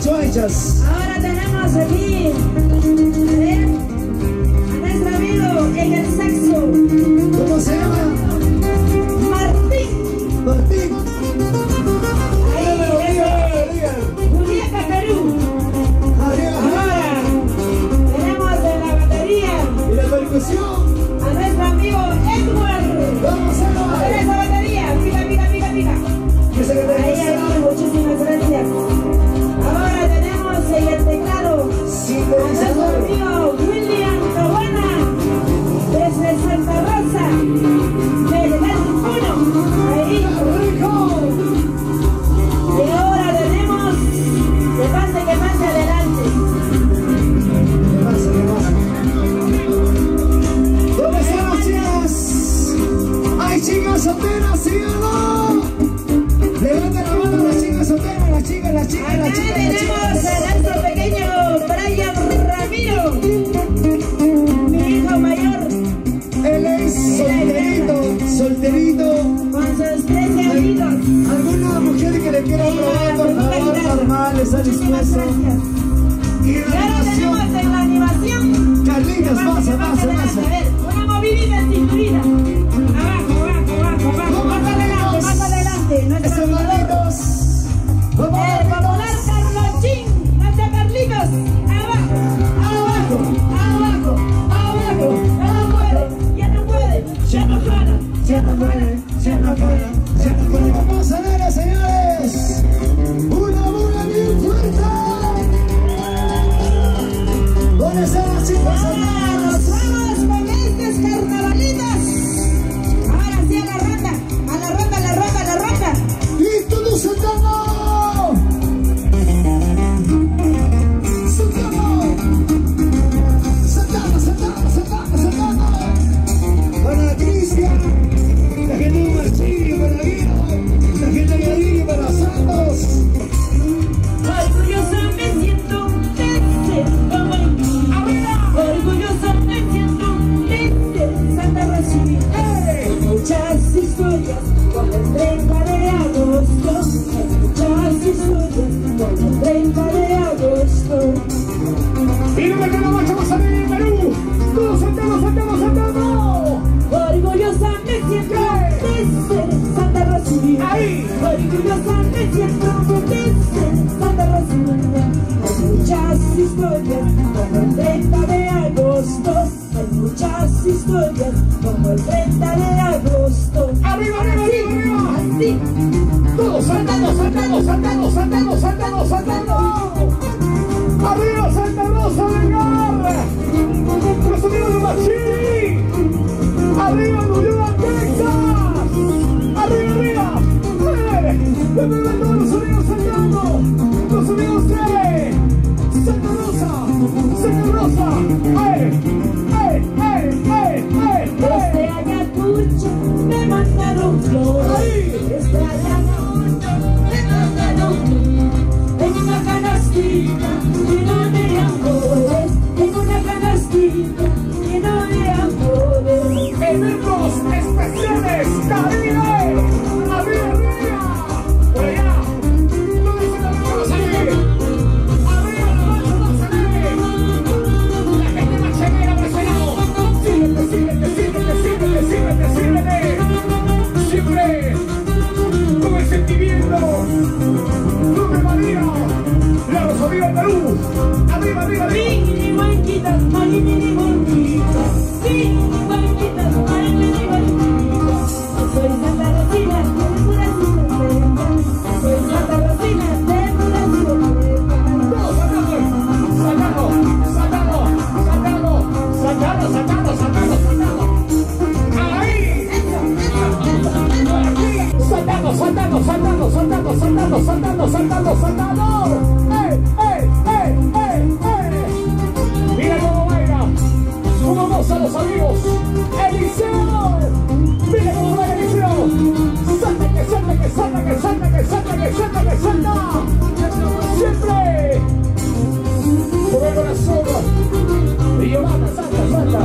chuechas. Ahora tenemos aquí, a ver, a nuestro amigo en el saxo. ¿Cómo se llama? Martín. Martín. Ahí, ese. Juliaca, Perú. Ahora tenemos en la batería Y la percusión. a nuestro amigo Edward. Vamos a A ver esa batería. Pica, pica, pica, pica. Ahí, ahí, muchísimas gracias. Ahora tenemos en el teclado a nuestro amigo William Cabana desde Santa Rosa del 1. Ahí. Y ahora tenemos que pase adelante. ¿Qué pasa? ¿Dónde están las chicas? ¡Hay chicas solteras, sí o no! Levanten la mano las chicas solteras, las chicas. Acá tenemos a nuestro pequeño Brian Ramiro, mi hijo mayor, Él es solterito. con sus 13 amigos. ¿Alguna mujer que le quiera probar, por favor, normal, está dispuesto? Y Y ahora relación. tenemos en la animación. Carlitos, pasa. A ver, una movidita en cinturita. Abajo. Más adelante. Nuestro Esos animador, malditos. el popular Carlochín. Nuestro Carlitos. Abajo. Ya no puede. Vamos a ver, señores. Una buena bien fuerte. ¿Dónde están las chicas? Ahora nos vamos con estos carnavalitos. Ahora sí a la ronda. Y todos saltando. Saltando. Para Cristian. La gente de Marchillo, para Guido. La gente de Guadillo, para Santos. Orgullosa me siento de ser como el mío. Orgullosa me siento de ser Santa Rosa. Hay muchas historias como el 30 de agosto. Hay muchas historias como el 30 de agosto. Y no me queda mucho más allá en Perú. Todos saltando. Orgullosa me siento de ser Santa Rosa. Ahí. Orgullosa me siento de ser Santa Rosa. Hay muchas historias como el 30 de agosto. Hay muchas historias como el 30 de agosto. Arriba. Así. Todos saltando. Arriba Santa Rosa de Garra. Los amigos de Machiri. Arriba New York, Texas. Arriba. De verdad todos los amigos saltando. Los amigos de Santa Rosa. Desde Ayacucho me mandaron flores. Desde Ayacucho me mandaron flores. En una canastita llena de amores. En una canastita llena de amores. Eventos especiales, Caribe. Arriba. Por allá. ¿Dónde se la vamos a salir? Arriba la vamos a salir. La gente machanera por ese lado. Síguete. Siempre con el sentimiento. Lupe María. La Rosalía de Perú. Arriba. Mini guanquitas, mini guanquitas. Mini guanquitas, mini guanquitas. Soy Santa Rosina, de pura sinceridad. Soy Santa Rosina, de pura sinceridad. Todos saltando. Ahí. Saltando. Mira cómo baila. Cómo goza los amigos. Eliseo. Mira cómo baila Eliseo. Salta. Siempre. Por el corazón. Y Yolanda, salta.